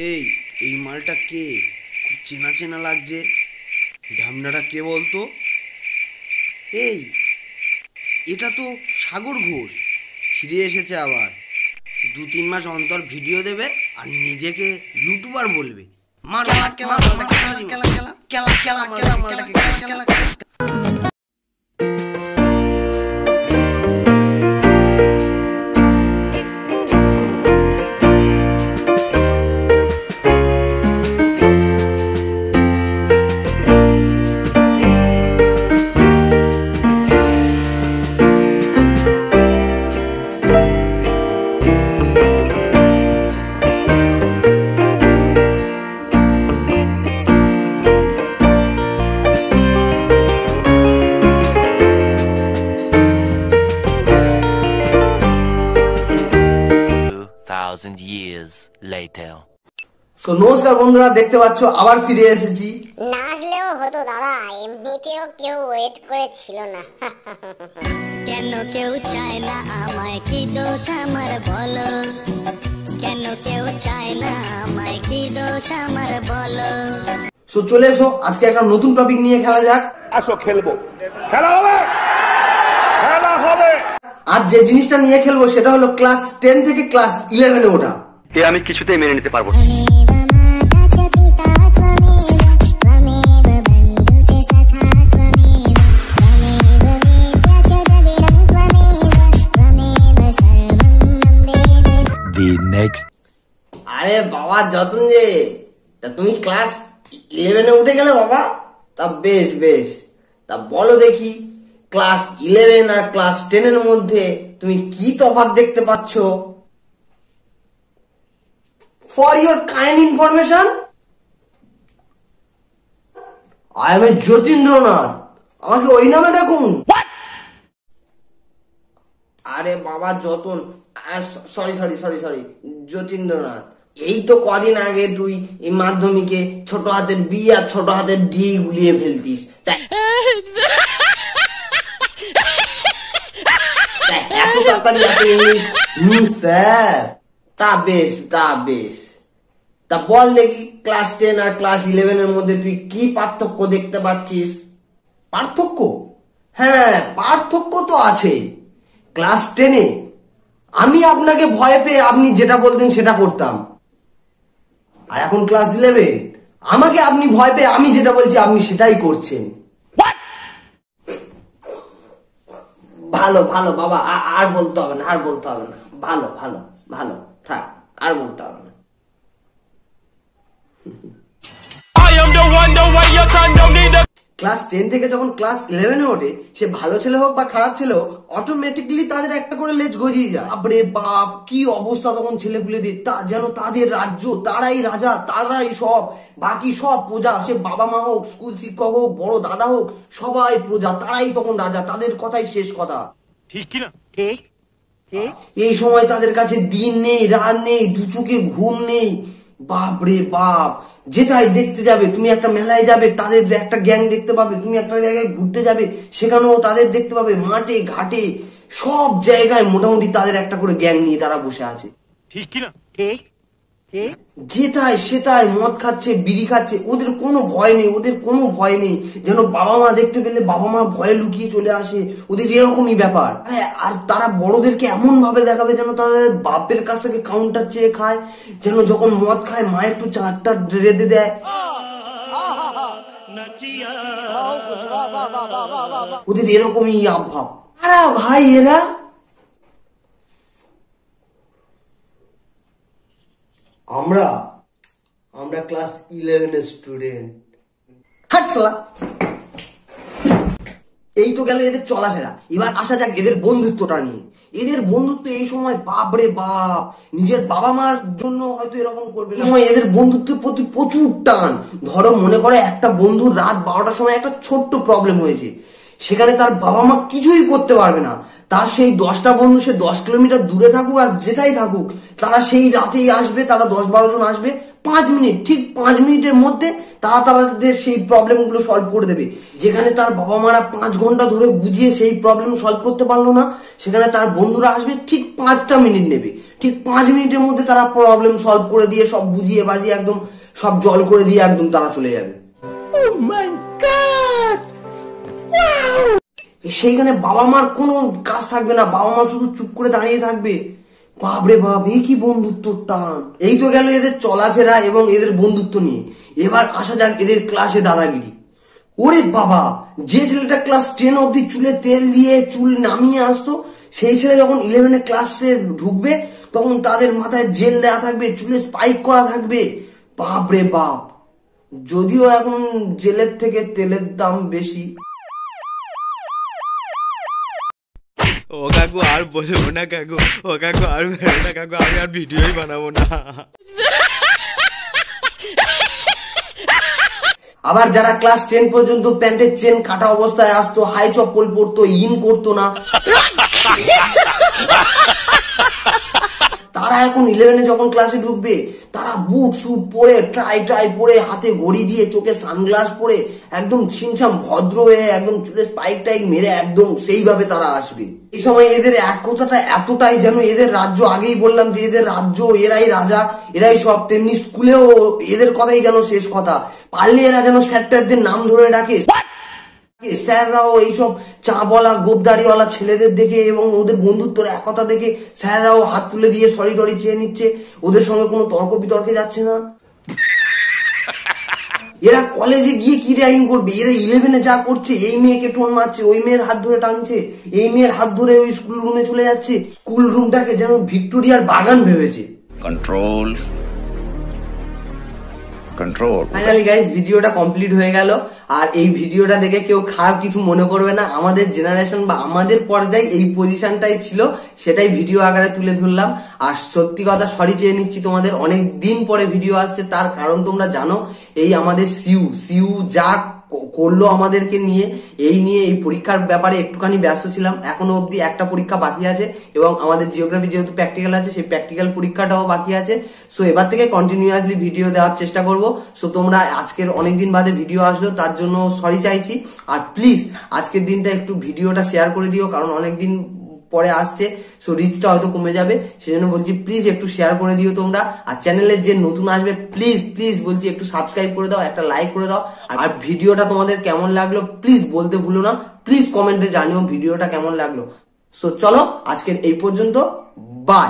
এই এই মালটা কে? খুব চেনা চেনা লাগছে। ঢামনাটা কে বলতো? এই এটা তো সাগর ঘোষ ফিরে এসেছে আবার। 2-3 মাস অন্তর ভিডিও দেবে আর নিজেকে ইউটিউবার বলবে। years later. So নমস্কার বন্ধুরা, দেখতে পাচ্ছ আবার ফিরে এসেছি। না আসলেও হতো দাদা, এমনিতেও কেউ ওয়েট করেছিল না। কেন কেউ চায় না আমায়, কি দোষ আমার বলো? কেন কেউ চায় না আমায়, কি দোষ আমার বলো? সো চলে এসো, আজকে একটা নতুন টপিক নিয়ে খেলা যাক। আসো খেলবো, খেলা হবে, খেলা হবে। আজ যে জিনিসটা নিয়ে খেলবো সেটা হলো ক্লাস 10 থেকে ক্লাস 11-এ ওঠা। আমি কিছুতেই মেনে নিতে পারবো না। আরে বাবা যতন যে, তা তুমি ক্লাস 11-এ উঠে গেলে বাবা? তা বেশ বেশ, তা বলো দেখি ক্লাস 11 আর ক্লাস 10-এর মধ্যে তুমি কি তফাৎ দেখতে পাচ্ছ? For your kind information, I am Jatindranath, আমাকে ওই নামে ডাকুন। আরে বাবা যতন, sorry sorry sorry sorry, Jatindranath. এই তো কদিন আগে তুই এই মাধ্যমিকে ছোট হাতের বি আর ছোট হাতের ডি গুলিয়ে ফেলতিস, এত তাড়াতাড়ি এত ইংলিশ? স্যার তা বেশ তা বেশ, তা বল দেখি ক্লাস 10 আর ক্লাস 11-এর মধ্যে তুই কি পার্থক্য দেখতে পাচ্ছিস? পার্থক্য? হ্যাঁ পার্থক্য তো আছে। ক্লাস 10-এ আমি আপনাকে ভয় পেয়ে আপনি যেটা বলতেন সেটা করতাম, আর এখন ক্লাস 11 আমাকে আপনি ভয় পেয়ে আমি যেটা বলছি আপনি সেটাই করছেন। ভালো ভালো বাবা, আর বলতে হবে না, আর বলতে হবে না। ভালো ভালো ভালো থাক, আর বলতে হবে না। ক্লাস 10 থেকে যখন ক্লাস 11-এ ওঠে, সে ভালো ছেলে হোক বা খারাপ ছেলে হোক, অটোমেটিকলি তাদের একটা করে লেজ গজিয়ে যায়। বাপরে বাপ, কি অবস্থা তখন ছেলেপুলেদের, যেন তাদের রাজ্য, তারাই রাজা, তারাই সব, বাকি সব প্রজা। সে বাবা মা হোক, স্কুল শিক্ষক হোক, বড় দাদা হোক, সবাই প্রজা, তারাই তখন রাজা, তাদের কথাই শেষ কথা। ঠিক কিনা? ঠিক। এই সময় তাদের কাছে দিন নেই, রাত নেই, দু চোখে ঘুম নেই। বাপরে বাপ, যেটাই দেখতে যাবে, তুমি একটা মেলায় যাবে তাদের একটা গ্যাং দেখতে পাবে, তুমি একটা জায়গায় ঘুরতে যাবে সেখানেও তাদের দেখতে পাবে, মাঠে ঘাটে সব জায়গায় মোটামুটি তাদের একটা করে গ্যাং নিয়ে তারা বসে আছে। ঠিক কিনা? ঠিক। যেটাই সেটাই মদ খাচ্ছে, বিড়ি খাচ্ছে, ওদের কোনো ভয় নেই, ওদের কোনো ভয় নেই। যেন বাবা মা দেখতে পেলে বাবা মা ভয়ে লুকিয়ে চলে আসে, ওদের এরকমই ব্যাপার। আর তারা বড়দেরকে এমন ভাবে দেখাবে যেন তাদের বাপের কাছ থেকে কাউন্টার চেয়ে খায়, যেন যখন মদ খায় মা একটু চারটা রেঁধে দেয়। ওদের এরকমই আবহাওয়া। আরে ভাই এরা আমরা ক্লাস 11-এর স্টুডেন্ট। এই তো গেল এদের চলাফেরা, এবার আসা যাক এদের বন্ধুত্বটা নিয়ে। এদের বন্ধুত্ব এই সময় বাপরে বাপ, নিজের বাবা মার জন্য হয়তো এরকম করবে না, এদের বন্ধুত্বের প্রতি প্রচুর টান। ধরো মনে করে একটা বন্ধুর রাত 12টার সময় একটা ছোট্ট প্রবলেম হয়েছে, সেখানে তার বাবা মা কিছুই করতে পারবে না, তার সেই 10টা বন্ধু, সে 10 কিলোমিটার দূরে থাকুক আর যেটাই থাকুক, তারা সেই রাতেই আসবে, তারা 10-12 জন আসবে, 5 মিনিট, ঠিক 5 মিনিটের মধ্যে তারা তাদের সেই প্রবলেম গুলো সলভ করে দেবে। যেখানে তার বাবা মারা 5 ঘন্টা ধরে বুঝিয়ে সেই প্রবলেম সলভ করতে পারলো না, সেখানে তার বন্ধুরা আসবে, ঠিক 5টা মিনিট নেবে, ঠিক 5 মিনিটের মধ্যে তারা প্রবলেম সলভ করে দিয়ে সব বুঝিয়ে বাজিয়ে একদম সব জল করে দিয়ে একদম তারা চলে যাবে। সেইখানে বাবা মার কোনো কাজ থাকবে না, বাবা মা শুধু চুপ করে দাঁড়িয়ে থাকবে। বাপরে বাপ, এই কি বন্ধুত্ব টান। এই তো গেল এদের চলাফেরা এবং এদের বন্ধুত্ব নিয়ে। এবার আসা যাক এদের ক্লাসে দাদাগিরি। ওরে বাবা, যে ছেলেটা ক্লাস 10 অব্দি চুলে তেল দিয়ে চুল নামিয়ে আসতো, সেই ছেলে যখন 11 ক্লাসে ঢুকবে তখন তাদের মাথায় জেল দেওয়া থাকবে, চুলে স্পাইক করা থাকবে। বাপরে বাপ, যদিও এখন জেলের থেকে তেলের দাম বেশি। ও কাকু আর বলবো না কাকু, ও কাকু আর বলবো না কাকু, আমি আর ভিডিওই বানাবো না। আবার যারা ক্লাস 10 পর্যন্ত প্যান্টের চেন কাটা অবস্থায় আসতো, হাই চপ্পল পরতো, ইন করতো না, তারা এখন 11 যখন ক্লাসে ঢুকবে, তারা বুট স্যুট পরে, টাই পরে, হাতে ঘড়ি দিয়ে, চোখে সানগ্লাস পরে, একদম ছিমছাম ভদ্র হয়ে, একদম চুলে স্পাইক টাইক মেরে একদম সেইভাবে তারা আসবে। এই সময় এদের এক কথাটা এতটাই যেন এদের রাজ্য, আগেই বললাম যে এদের রাজ্য, এরাই রাজা, এরাই সব। তেমনি স্কুলেও এদের কথাই যেন শেষ কথা। পারলে এরা যেন স্যারদের নাম ধরে ডাকে। স্যাররাও এইসব চা বলা গোপদাড়িওয়ালা ছেলেদের দেখে এবং ওদের বন্ধুত্বর একতা দেখে স্যাররাও হাত তুলে দিয়ে সরি টরি চেয়ে নিচ্ছে, ওদের সঙ্গে কোনো তর্ক বিতর্কে যাচ্ছে না। এরা কলেজে গিয়ে কি র্যাগিং করবে? এরা 11 যা করছে, এই মেয়েকে টোন মারছে, ওই মেয়ের হাত ধরে টানছে, এই মেয়ের হাত ধরে ওই স্কুল রুমে চলে যাচ্ছে, স্কুল রুমটাকে যেন ভিক্টোরিয়ার বাগান ভেবেছে। Control control. ফাইনালি গাইস, ভিডিওটা কমপ্লিট হয়ে গেল। আর এই ভিডিওটা দেখে কেউ খারাপ কিছু মনে করবে না। আমাদের জেনারেশন বা আমাদের পর্যায়ে এই পজিশনটাই ছিল, সেটাই ভিডিও আকারে তুলে ধরলাম। আর সত্যি কথা সরি চেয়ে নিচ্ছি তোমাদের, অনেক দিন পরে ভিডিও আসছে, তার কারণ তোমরা জানো। এই আমাদের সিউ যা করলো আমাদেরকে নিয়ে, এই পরীক্ষার ব্যাপারে একটুখানি ব্যস্ত ছিলাম। এখনো অব্দি একটা পরীক্ষা বাকি আছে এবং আমাদের জিওগ্রাফি যেহেতু প্র্যাকটিক্যাল আছে, সেই প্র্যাকটিক্যাল পরীক্ষাটাও বাকি আছে। সো এবার থেকে কন্টিনিউয়াসলি ভিডিও দেওয়ার চেষ্টা করব। সো তোমরা আজকের অনেকদিন বাদে ভিডিও আসলো, তার জন্য সরি চাইছি। আর প্লিজ আজকের দিনটা একটু ভিডিওটা শেয়ার করে দিও, কারণ অনেকদিন পরে আসছে, সো রিচটা হয়তো কমে যাবে, সেজন্য বলছি প্লিজ একটু শেয়ার করে দিও তোমরা। আর চ্যানেলে যে নতুন আসবে প্লিজ বলছি একটু সাবস্ক্রাইব করে দাও, একটা লাইক করে দাও। আর ভিডিওটা তোমাদের কেমন লাগলো প্লিজ বলতে ভুলো না, প্লিজ কমেন্টে জানিও ভিডিওটা কেমন লাগলো। সো চলো আজকের এই পর্যন্ত, বাই।